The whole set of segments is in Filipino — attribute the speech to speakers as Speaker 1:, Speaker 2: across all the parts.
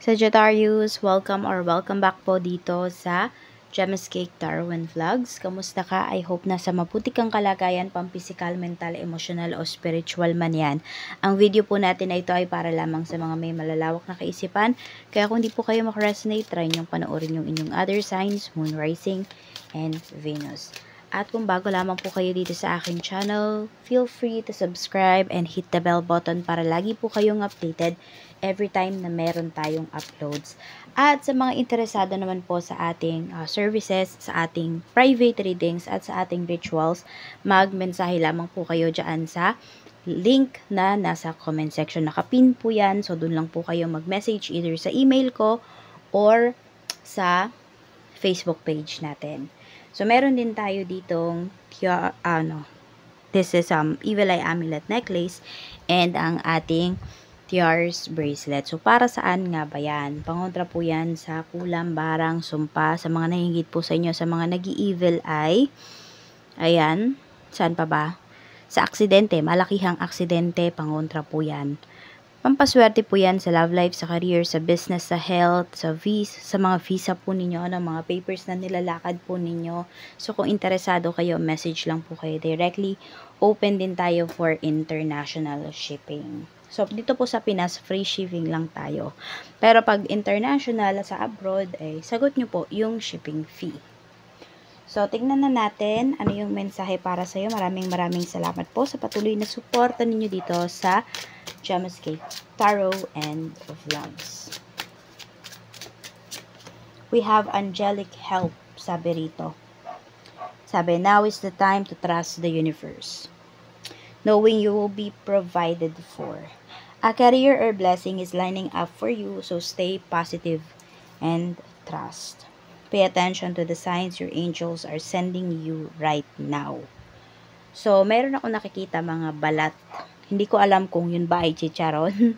Speaker 1: Sagittarius, welcome back po dito sa Gemma's Cake Darwin Vlogs. Kamusta ka? I hope nasa mabuti kang kalagayan, pang-physical, mental, emotional o spiritual man yan. Ang video po natin na ito ay para lamang sa mga may malalawak na kaisipan. Kaya kung di po kayo makaresonate, try niyong panoorin yung inyong other signs, Moon Rising, and Venus. At kung bago lamang po kayo dito sa aking channel, feel free to subscribe and hit the bell button para lagi po kayong updated every time na meron tayong uploads. At sa mga interesado naman po sa ating services, sa ating private readings at sa ating rituals, magmensahe lamang po kayo dyan sa link na nasa comment section. Nakapin po yan, so dun lang po kayo mag-message either sa email ko or sa Facebook page natin. So, meron din tayo ditong this is Evil Eye Amulet Necklace and ang ating Tiars Bracelet. So, para saan nga ba yan? Pangontra po yan sa kulam, barang, sumpa, sa mga nahingit po sa inyo, sa mga nag-i-evil eye. Ayan. Saan pa ba? Sa aksidente, malakihang aksidente, pangontra po yan. Pampaswerte po yan sa love life, sa career, sa business, sa health, sa visa, sa mga visa po ninyo, mga papers na nilalakad po ninyo. So, kung interesado kayo, message lang po kayo directly. Open din tayo for international shipping. So, dito po sa Pinas, free shipping lang tayo. Pero pag international sa abroad, sagot nyo po yung shipping fee. So, tingnan na natin ano yung mensahe para sa'yo. Maraming salamat po sa patuloy na suporta ninyo dito sa Gemma's Cake Tarot and Vlogs. We have angelic help, sabi rito. Sabi, now is the time to trust the universe, knowing you will be provided for. A career or blessing is lining up for you, so stay positive and trust. Pay attention to the signs your angels are sending you right now. So, meron ako nakikita mga balat. Hindi ko alam kung yun ba ay chicharon.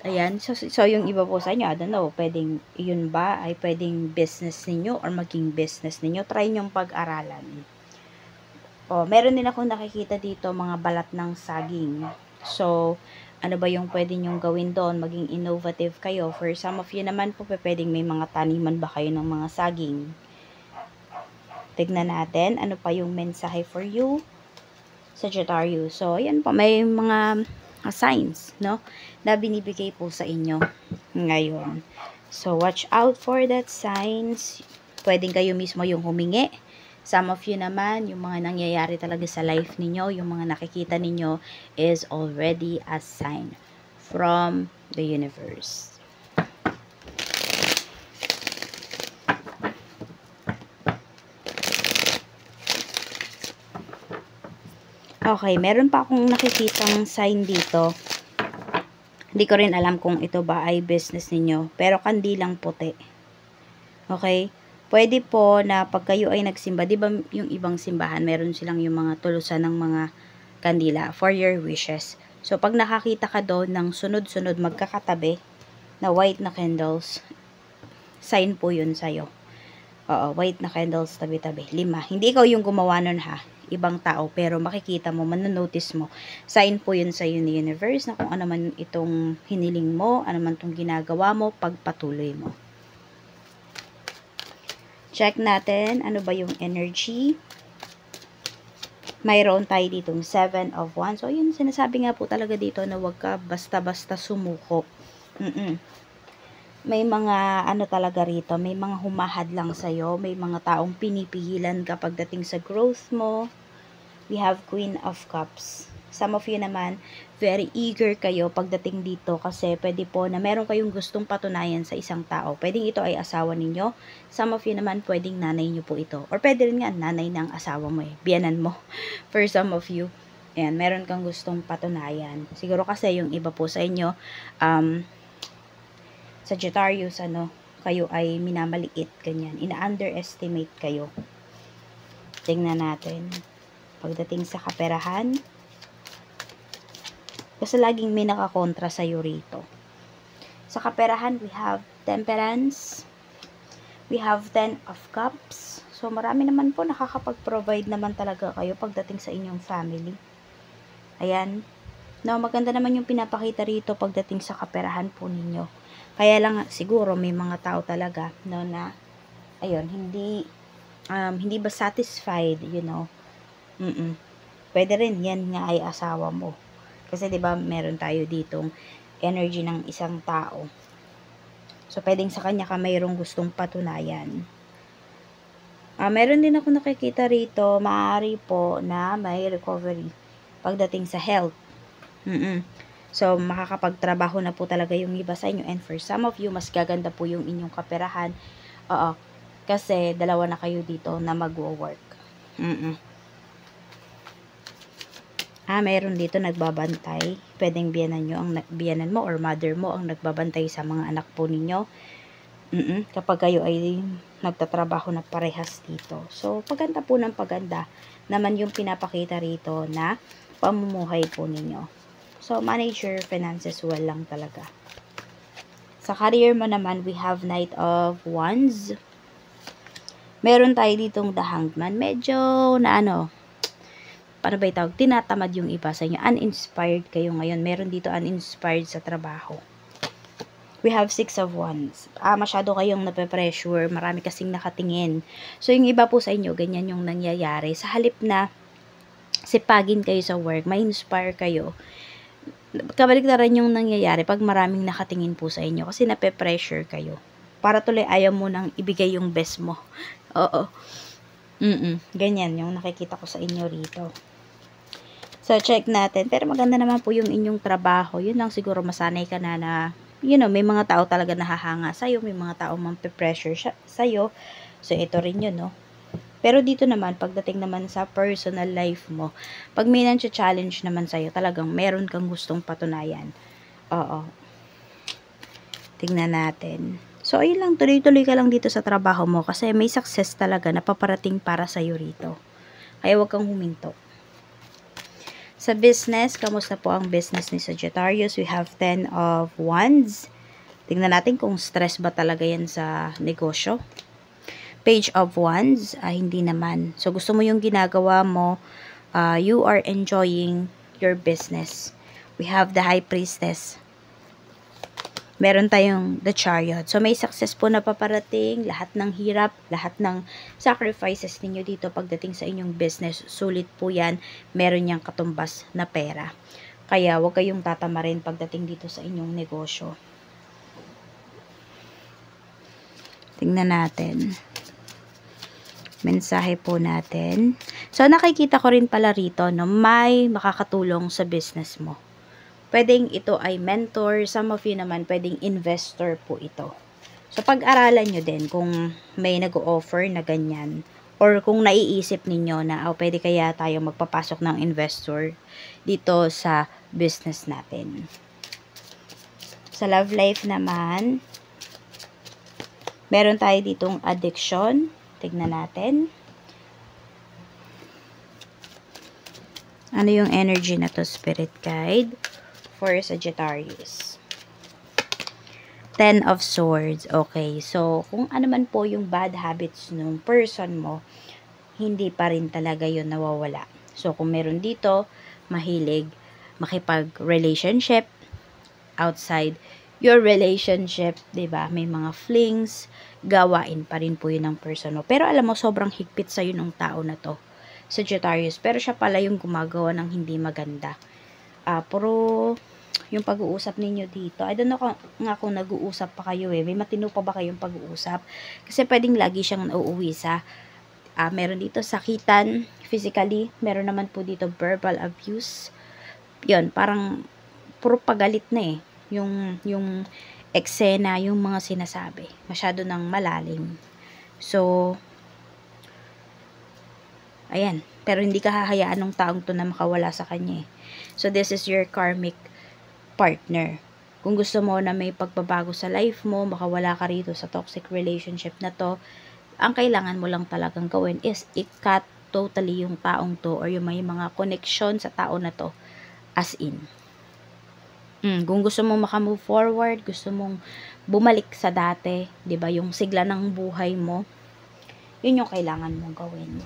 Speaker 1: Ayan. So, yung iba po sa inyo, I don't know, pwedeng, yun ba ay pwedeng business ninyo or maging business ninyo. Try nyong pag-aralan. Meron din ako nakikita dito mga balat ng saging. So, ano ba yung pwede nyong gawin doon? Maging innovative kayo. For some of you naman po, pwedeng may mga taniman ba kayo ng mga saging. Tignan natin, ano pa yung mensahe for you, Sagittarius. So, ayan po, may mga signs, no, na binibigay po sa inyo ngayon. So, watch out for that signs. Pwedeng kayo mismo yung humingi. Some of you naman, yung mga nangyayari talaga sa life ninyo, yung mga nakikita ninyo is already a sign from the universe. Okay, meron pa akong nakikitang sign dito. Hindi ko rin alam kung ito ba ay business ninyo, pero kandilang puti. Okay? Pwede po na pag kayo ay nagsimba, di ba yung ibang simbahan, meron silang yung mga tulusan ng mga kandila for your wishes. So, pag nakakita ka doon ng sunod-sunod magkakatabi na white na candles, sign po yun sa'yo. Oo, white na candles tabi-tabi. 5. Hindi ikaw yung gumawa nun ha. Ibang tao, pero makikita mo, mananotice mo. Sign po yun sa'yo ni universe na kung ano man itong hiniling mo, ano man itong ginagawa mo, pagpatuloy mo. Check natin, ano ba yung energy. Mayroon tayo ditong 7 of Wands. So, yun, sinasabi nga po talaga dito na huwag ka basta-basta sumuko. May mga, ano talaga rito, may mga humahad lang sa'yo. May mga taong pinipigilan ka pagdating sa growth mo. We have Queen of Cups. Some of you naman, very eager kayo pagdating dito kasi pwede po na meron kayong gustong patunayan sa isang tao. Pwedeng ito ay asawa ninyo. Some of you naman, pwedeng nanay nyo po ito. Or pwede rin nga, nanay ng asawa mo biyanan mo. For some of you, ayan, meron kang gustong patunayan. Siguro kasi yung iba po sa inyo, Sagittarius, kayo ay minamaliit, ganyan. Ina-underestimate kayo. Tingnan natin. Pagdating sa kaperahan, kasi laging may nakakontra sa'yo rito. Sa kaperahan, we have Temperance. We have 10 of Cups. So, marami naman po nakakapag-provide naman talaga kayo pagdating sa inyong family. Ayan. No, maganda naman yung pinapakita rito pagdating sa kaperahan po ninyo. Kaya lang siguro may mga tao talaga no na ayun, hindi ba satisfied, you know. Pwede rin yan nga ay asawa mo. Kasi 'di ba meron tayo ditong energy ng isang tao. So pwedeng sa kanya ka mayroong gustong patunayan. Meron din ako nakikita rito, maaari po na may recovery pagdating sa health. So, makakapagtrabaho na po talaga yung iba sa inyo. And for some of you, mas gaganda po yung inyong kaperahan. Oo. Kasi, dalawa na kayo dito na magwo-work. Mayroon dito nagbabantay. Pwedeng biyanan mo or mother mo ang nagbabantay sa mga anak po ninyo. Kapag kayo ay nagtatrabaho na parehas dito. So, paganda po ng paganda naman yung pinapakita rito na pamumuhay po ninyo. So, manage your finances well lang talaga. Sa career mo naman, we have Knight of Wands. Meron tayo ditong The Hanged Man. Medyo na paano ba itawag? Tinatamad yung iba sa inyo. Uninspired kayo ngayon. Meron dito uninspired sa trabaho. We have 6 of Wands. Masyado kayong nape-pressure. Marami kasing nakatingin. So, yung iba po sa inyo, ganyan yung nangyayari. Sa halip na sipagin kayo sa work, may inspire kayo, kabaligtaran yung nangyayari pag maraming nakatingin po sa inyo kasi nape-pressure kayo. Para tuloy ayaw mo nang ibigay yung best mo. Oo. Ganyan yung nakikita ko sa inyo rito. So, check natin. Pero maganda naman po yung inyong trabaho. Yun lang siguro masanay ka na may mga tao talaga nahahanga sa'yo. May mga tao mampe-pressure sa'yo. So, ito rin yun, no? Pero dito naman, pagdating naman sa personal life mo, pag may challenge naman sa'yo, talagang meron kang gustong patunayan. Oo. Tingnan natin. So, ayun lang, tuloy-tuloy ka lang dito sa trabaho mo kasi may success talaga na paparating para sa'yo rito. Kaya huwag kang huminto. Sa business, kamusta po ang business ni Sagittarius? We have 10 of Wands. Tingnan natin kung stress ba talaga yan sa negosyo. Page of Wands, hindi naman. So, gusto mo yung ginagawa mo, you are enjoying your business. We have the High Priestess. Meron tayong the Chariot. So, may success po na paparating. Lahat ng hirap, lahat ng sacrifices ninyo dito pagdating sa inyong business. Sulit po yan. Meron niyang katumbas na pera. Kaya, huwag kayong tatamarin pagdating dito sa inyong negosyo. Tingnan natin. Mensahe po natin. So, nakikita ko rin pala rito, no, may makakatulong sa business mo. Pwedeng ito ay mentor. Some of you naman, pwedeng investor po ito. So, pag-aralan nyo din kung may nag-o-offer na ganyan. Or kung naiisip ninyo na, pwede kaya tayo magpapasok ng investor dito sa business natin. Sa love life naman, meron tayo ditong addiction. Tignan natin. Ano yung energy na to, Spirit Guide? For Sagittarius. 10 of Swords. Okay. So, kung ano man po yung bad habits ng person mo, hindi pa rin talaga yun nawawala. So, kung meron dito, mahilig makipag-relationship outside your relationship, 'di ba? May mga flings, gawain pa rin po 'yun ng person mo. Pero alam mo, sobrang higpit sa 'yun ng tao na 'to, Sagittarius. Pero siya pala yung gumagawa ng hindi maganda. Puro yung pag-uusap ninyo dito. I don't know kung nag-uusap pa kayo eh. May matino pa ba kayong pag-uusap? Kasi pwedeng lagi siyang nauuwi sa meron dito sakitan physically, meron naman po dito verbal abuse. 'Yun, parang puro pagalit na eh. Yung eksena, yung mga sinasabi. Masyado nang malalim. So, ayan. Pero hindi ka hahayaan ng taong to na makawala sa kanya eh. So, this is your karmic partner. Kung gusto mo na may pagbabago sa life mo, makawala ka rito sa toxic relationship na to, ang kailangan mo lang talagang gawin is i-cut totally yung taong to or yung may mga connection sa tao na to as in. Kung gusto mong makamove forward, gusto mong bumalik sa dati, 'di ba, yung sigla ng buhay mo, yun yung kailangan mong gawin.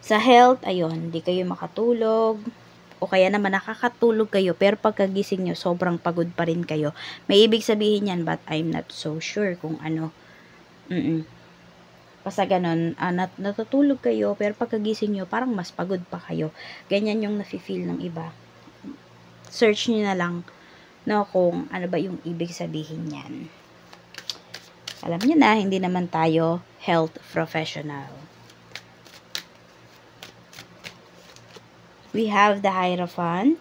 Speaker 1: Sa health, ayun, hindi kayo makatulog, o kaya naman nakakatulog kayo, pero pagkagising nyo, sobrang pagod pa rin kayo. May ibig sabihin yan, but I'm not so sure kung ano. Basta ganun, natutulog kayo, pero pagkagising nyo, parang mas pagod pa kayo. Ganyan yung nafe-feel ng iba. Search nyo na lang, no, kung ano ba yung ibig sabihin yan. Alam nyo na, hindi naman tayo health professional. We have the Hierophant.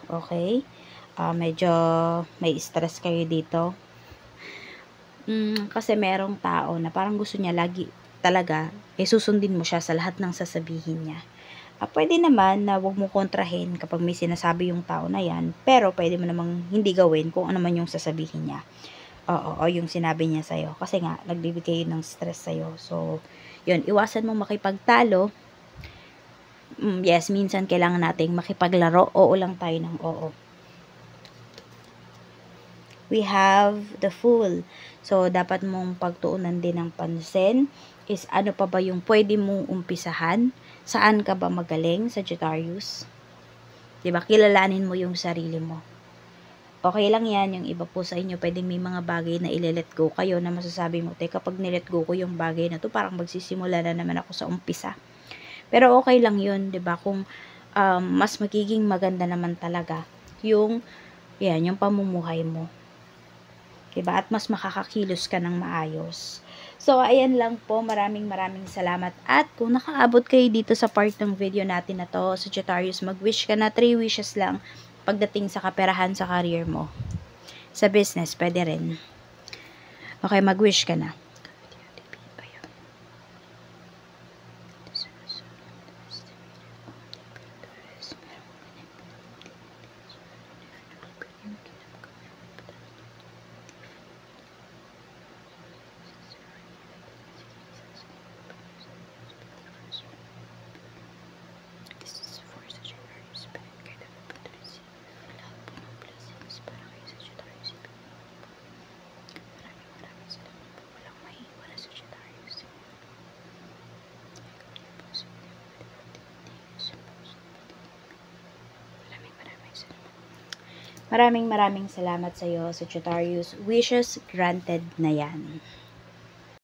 Speaker 1: Okay. Medyo may stress kayo dito. Kasi merong tao na parang gusto niya lagi talaga, susundin mo siya sa lahat ng sasabihin niya. Pwede naman na wag mo kontrahin kapag may sinasabi yung tao na yan, pero pwede mo namang hindi gawin kung ano man yung sasabihin niya. O yung sinabi niya sa'yo. Kasi nga, nagbibigay ng stress sa'yo. So, yun, iwasan mo makipagtalo. Yes, minsan kailangan nating makipaglaro. Oo lang tayo ng oo. We have the Fool. So, dapat mong pagtuunan din ng pansin is ano pa ba yung pwede mong umpisahan? Saan ka ba magaling, Sagittarius? Diba? Kilalanin mo yung sarili mo. Okay lang yan, yung iba po sa inyo, pwedeng may mga bagay na ile-let go kayo na masasabi mo, teka, kapag nilet go ko yung bagay na to, parang magsisimula na naman ako sa umpisa. Pero okay lang yun, diba? Kung mas magiging maganda naman talaga yung pamumuhay mo. Diba? At mas makakakilos ka ng maayos. So, ayan lang po. Maraming salamat. At kung nakaabot kayo dito sa part ng video natin na to, Sagittarius, mag-wish ka na 3 wishes lang pagdating sa kaperahan sa career mo. Sa business, pwede rin. Okay, mag-wish ka na. Maraming salamat sa iyo, Sagittarius. Wishes granted na yan.